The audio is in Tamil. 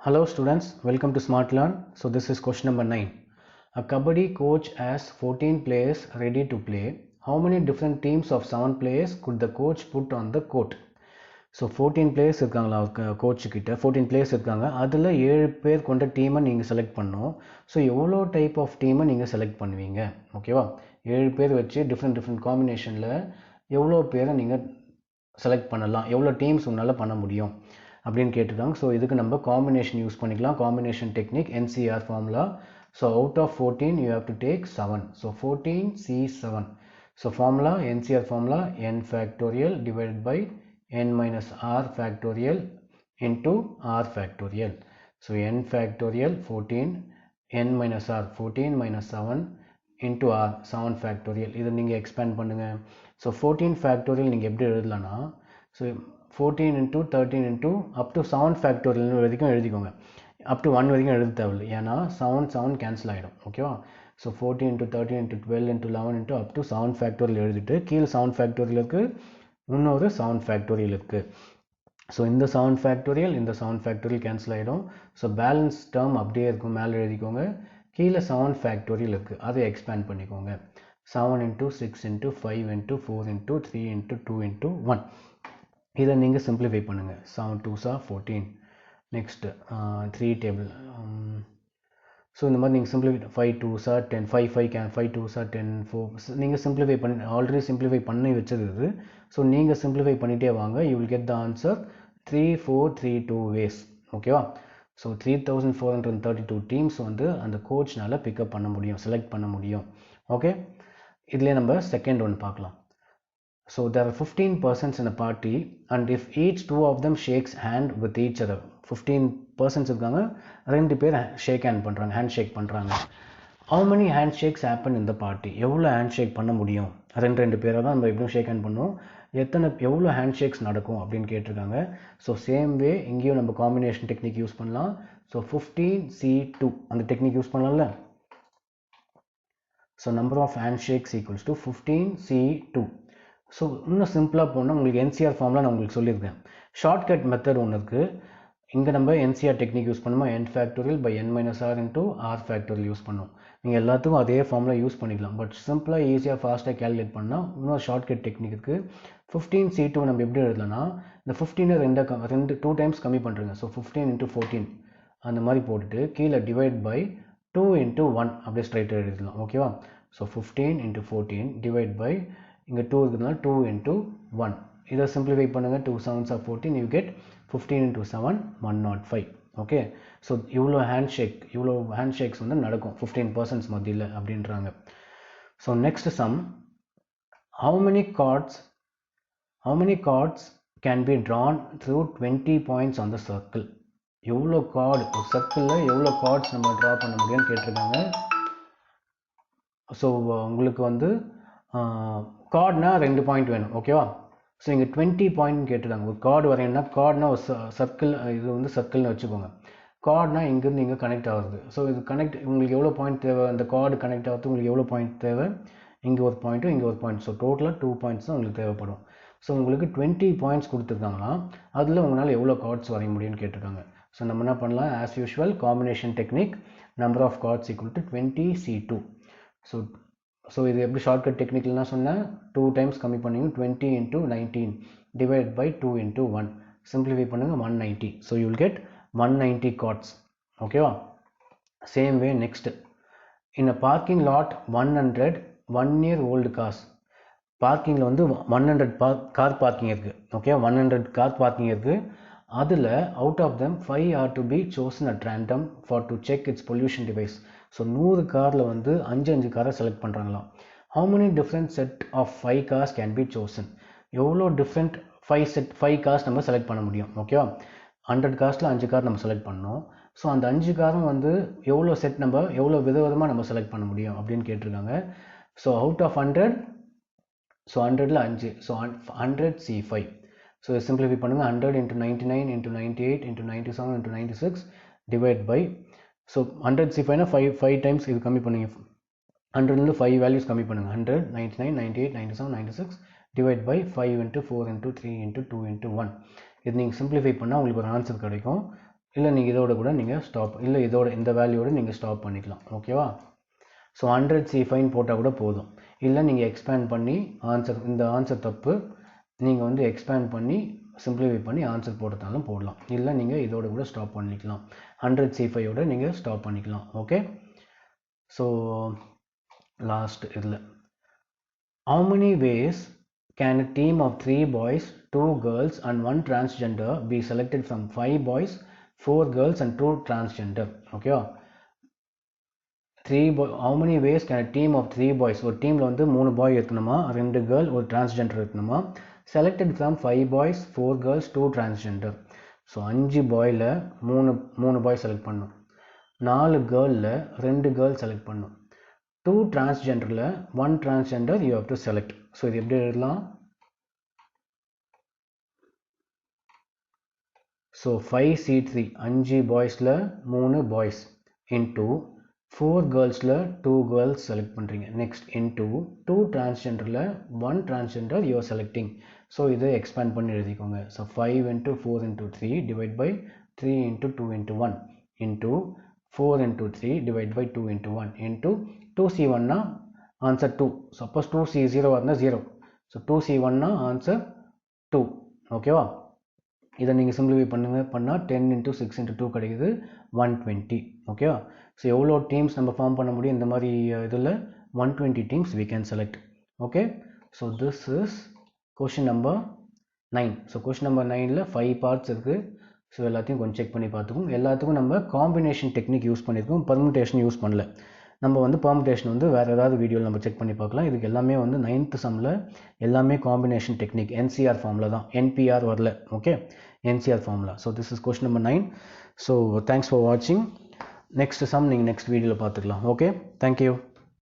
Hello students, welcome to Smart Learn. So this is question number 9. A Kabaddi coach has 14 players ready to play. How many different teams of 7 players could the coach put on the court? So 14 players இருக்காங்களா கோச் கிட்ட 14 players இருக்காங்க. அதில் 7 பேர் கொண்ட டீமை நீங்கள் செலக்ட் பண்ணணும். ஸோ எவ்வளோ டைப் ஆஃப் டீமை நீங்கள் செலக்ட் பண்ணுவீங்க? ஓகேவா, 7 பேர் வச்சு டிஃப்ரெண்ட் காம்பினேஷனில் எவ்வளோ பேரை நீங்கள் செலக்ட் பண்ணலாம், எவ்வளோ டீம்ஸ் உங்களால் பண்ண முடியும் அப்படின்னு கேட்டிருக்காங்க. ஸோ இதுக்கு நம்ம காம்பினேஷன் யூஸ் பண்ணிக்கலாம். Combination technique, NCR formula. So out of 14 you have to take 7. So 14C7. So formula, NCR formula, n factorial divided by n minus r factorial into r factorial. So n factorial 14, n minus r 14 minus 7 into r 7 factorial. இதை நீங்கள் எக்ஸ்பேண்ட் பண்ணுங்கள். ஸோ 14 factorial நீங்கள் எப்படி எழுதலாம்னா, so 14 into 13 into up to 7 factorial வரைக்கும் எழுதிக்கோங்க. up to 1 வரைக்கும் எழுத தேவையில்லை, ஏன்னா 7 கேன்சல் ஆகிடும். ஓகேவா, so 14 into 13 into 12 into 11 into up to 7 factorial எழுதிட்டு கீழே 7 factorial இருக்குது, இன்னொரு 7 factorial இருக்குது. ஸோ இந்த 7 factorial இந்த 7 factorial கேன்சல் ஆகிடும். ஸோ பேலன்ஸ் டேர்ம் அப்படியே இருக்கும், மேலே எழுதிக்கோங்க. கீழே 7 factorial இருக்குது, அதை எக்ஸ்பேண்ட் பண்ணிக்கோங்க. 7 into 6 into 5 into 4 into 3 into 2 into 1. இதை நீங்கள் சிம்பிளிஃபை பண்ணுங்கள். 7 2s are 14. Next 3 table. So இந்த மாதிரி நீங்கள் simplify 5 2s are 10, 5 2s are 10, 4 நீங்கள் சிம்பிளிஃபை பண்ணி ஆல்ரெடி சிம்பிளிஃபை பண்ணி வச்சது. ஸோ நீங்கள் சிம்பிளிஃபை பண்ணிகிட்டே வாங்க. You will get the answer 3 4 3 2 ways. ஓகேவா, ஸோ 3432 டீம்ஸ் வந்து அந்த கோச்னால் பிக்கப் பண்ண முடியும், செலக்ட் பண்ண முடியும். ஓகே, இதுலேயே நம்ம செகண்ட் ஒன் பார்க்கலாம். So there are 15 persons in a party and if each two of them shakes hand with each other, 15 persons இருக்காங்க, ரெண்டு பேர் ஷேக் ஹேண்ட் பண்ணுறாங்க, ஹேண்ட் ஷேக் பண்ணுறாங்க. how many handshakes happen in the party? எவ்வளோ ஹேண்ட் ஷேக் பண்ண முடியும்? ரெண்டு பேரை தான் நம்ம எப்படியும் ஷேக் ஹேண்ட் பண்ணுவோம். எவ்வளோ ஹேண்ட் ஷேக்ஸ் நடக்கும் அப்படின்னு கேட்டிருக்காங்க. ஸோ சேம் வே இங்கேயும் நம்ம காம்பினேஷன் டெக்னிக் யூஸ் பண்ணலாம். ஸோ 15C2 அந்த டெக்னிக் யூஸ் பண்ணலாம்ல. So number of hand shakes equals to 15C2. So இன்னும் சிம்பிளாக போனால் உங்களுக்கு NCR ஃபார்ம்லாம் நான் உங்களுக்கு சொல்லியிருக்கேன். ஷார்ட்கட் மெத்தட் ஒன்று இருக்குது. இங்கே நம்ம NCR டெக்னிக் யூஸ் பண்ணுமா, n factorial by n minus r into r factorial use பண்ணோம். நீங்கள் எல்லாத்துக்கும் அதே ஃபார்முலா யூஸ் பண்ணிக்கலாம். பட் சிம்பிளாக ஈஸியாக ஃபாஸ்ட்டாக கேல்குலேட் பண்ணால் இன்னொரு ஷார்ட்கட் டெக்னிக் இருக்குது. 15C2 நம்ம எப்படி எழுதலாம்னா, இந்த 15 2 டைம்ஸ் கம்மி பண்ணுறேங்க. ஸோ 15 into 14 அந்த மாதிரி போட்டுட்டு கீழே டிவைட் பை 2 into 1 அப்படியே ஸ்ட்ரைட்டாக எழுதலாம். ஓகேவா, ஸோ 15 into 14 டிவைட் பை இங்கே 2 இருக்கிறதுனால 2 into 1. இதை சிம்பிளிஃபை பண்ணுங்கள். 2 7s are 14, you get 15 into 7 105. Okay, so இவ்வளோ ஹேண்ட் ஷேக்ஸ் வந்து நடக்கும் 15 persons மத்தியில் அப்படின்றாங்க. So next sum, how many cards can be drawn through 20 points on the circle? எவ்வளோ கார்டு ஒரு சர்க்கிளில் எவ்வளோ கார்ட்ஸ் நம்ம ட்ரா பண்ண முடியும்னு கேட்டிருக்காங்க. ஸோ உங்களுக்கு வந்து கார்டுனா 2 பாயிண்ட் வேணும். ஓகேவா, ஸோ இங்கே 20 பாயிண்ட் கேட்டிருக்காங்க. ஒரு கார்டு வரையணும்னா, கார்டுனா ஒரு சர்க்கிள், இது வந்து சர்க்கிள்னு வச்சுக்கோங்க. கார்டுனா இங்கேருந்து இங்கே கனெக்ட் ஆகுது. ஸோ இது கனெக்ட் உங்களுக்கு எவ்வளோ பாயிண்ட் தேவை, அந்த கார்டு கனெக்ட் ஆகிறது உங்களுக்கு எவ்வளோ பாயிண்ட் தேவை, இங்கே ஒரு பாயிண்ட்டும் இங்கே ஒரு பாயிண்ட். ஸோ டோட்டலாக 2 பாயிண்ட்ஸ் தான் உங்களுக்கு தேவைப்படும். ஸோ உங்களுக்கு 20 பாயிண்ட்ஸ் கொடுத்துருக்காங்கன்னா அதில் உங்களால் எவ்வளோ கார்ட்ஸ் வரைய முடியும்னு கேட்டிருக்காங்க. ஸோ நம்ம என்ன பண்ணலாம், as usual combination technique, number of cards equal to 20C2. So இது எப்படி ஷார்ட்கட் டெக்னிக்லாம் சொன்னேன், 2 டைம்ஸ் கம்மி பண்ணிங்க. 20 into 19 divide by 2 into 1 simplify பண்ணுங்கள், 190. So you will get 190 cards. ஓகேவா, same way next, in a parking lot 100 1-year-old cars. பார்க்கிங்கில் வந்து 100 கார் பார்க்கிங் இருக்குது. ஓகே, 100 கார் பார்க்கிங் இருக்குது. அதில் out of them 5 are to be chosen at random for to check its pollution device. So 100 காரில் வந்து 5 காரை select பண்ணுறாங்களாம். how many different set of 5 cars can be chosen? எவ்வளோ டிஃப்ரெண்ட் 5 கார்ஸ் நம்ம செலக்ட் பண்ண முடியும்? ஓகேவா, 100 கார்ஸில் 5 கார் நம்ம செலக்ட் பண்ணோம். ஸோ அந்த 5 காரும் வந்து எவ்வளோ செட் நம்ம எவ்வளோ விதவிதமாக நம்ம செலக்ட் பண்ண முடியும் அப்படின்னு கேட்டிருக்காங்க. ஸோ அவுட் ஆஃப் 100, ஸோ 100ல் 5, ஸோ 100C5. ஸோ சிம்பிளிஃபை பண்ணுங்கள். 100 into 99 into 98 into 97 into 96 divide by, so 100C5னா 5 டைம்ஸ் இது கம்மி பண்ணுங்க. 100லேருந்து 5 வேல்யூஸ் கம்மி பண்ணுங்கள். 100 99 98 97 96 divide by 5 into 4 into 3 into 2 into 1. இது நீங்கள் சிம்பிளிஃபை பண்ணால் உங்களுக்கு ஒரு ஆன்சர் கிடைக்கும். இல்லை நீங்கள் இதோட கூட நீங்கள் ஸ்டாப், இல்லை இதோட இந்த வேல்யூவோட நீங்கள் ஸ்டாப் பண்ணிக்கலாம். ஓகேவா? ஸோ 100C5 போட்டால் கூட போதும். இல்லை நீங்கள் எக்ஸ்பேண்ட் பண்ணி ஆன்சர், இந்த ஆன்சர் தப்பு, நீங்கள் வந்து எக்ஸ்பேண்ட் பண்ணி சிம்பிளிஃபை பண்ணி ஆன்சர் போட்டதாலும் போடலாம். இல்லை நீங்கள் இதோட கூட ஸ்டாப் பண்ணிக்கலாம். 100C5 நீங்கள் ஸ்டாப் பண்ணிக்கலாம். ஓகே, ஸோ லாஸ்ட் இதில் how many ways can a team of 3 boys, 2 girls and 1 transgender be selected from 5 boys, 4 girls and 2 transgender? Okay, how many ways can a team of 3 boys, ஒரு டீமில் வந்து 3 பாய் இருக்கணுமா, 2 கேர்ள், ஒரு டிரான்ஸ்ஜெண்டர் இருக்கணுமா, selected from 5 boys, 4 girls, 2 transgender. So 5 பாயில் 3 பாய் செலக்ட் பண்ணும், 4 கேர்ளில் 2 கேர்ள் செலக்ட் பண்ணும், 2 transgenderல 1 transgender you have to select. So இது எப்படி எழுதலாம்? ஸோ 5C3 5 பாய்ஸில் 3 பாய்ஸ் இன்டூ 4 கேர்ள்ஸில் 2 கேர்ள்ஸ் செலக்ட் பண்ணுறீங்க. நெக்ஸ்ட் இன்டூ 2 transgenderல 1 transgender you are selecting. So இதை எக்ஸ்பேண்ட் பண்ணி எழுதிக்கோங்க. So 5 into 4 into 3 divide by 3 into 2 into 1 into 4 into 3 divide by 2 into 1 into 2C1 னா ஆன்சர் 2. சப்போஸ் 2C0 இருந்தால் 0. ஸோ 2C1 னா ஆன்சர் 2. ஓகேவா? இதை நீங்கள் சிம்பிளிஃபை பண்ணால் 10 into 6 into 2 கிடைக்குது 120. ஓகேவா? ஸோ எவ்வளோ டீம்ஸ் நம்ம ஃபார்ம் பண்ண முடியும் இந்த மாதிரி இதில்? 120 teams we can select. Okay, so this is question number 9. So question number 9ல் 5 parts இருக்குது. ஸோ எல்லாத்தையும் கொஞ்சம் செக் பண்ணி பார்த்துக்கும். எல்லாத்துக்கும் நம்ம காம்பினேஷன் டெக்னிக் யூஸ் பண்ணியிருக்கோம், பர்முடேஷன் யூஸ் பண்ணல. நம்ம வந்து பர்முடேஷன் வந்து வேறு ஏதாவது வீடியோவில் நம்ம செக் பண்ணி பார்க்கலாம். இதுக்கு எல்லாமே வந்து 9th சம்மில் எல்லாமே காம்பினேஷன் டெக்னிக் NCR ஃபார்மில் தான், NPR வரல. Okay, NCR formula. So this is question number 9. So thanks for வாட்சிங். நெக்ஸ்ட் சம் நீங்கள் நெக்ஸ்ட் வீடியோவில் பார்த்துக்கலாம். Okay, thank you.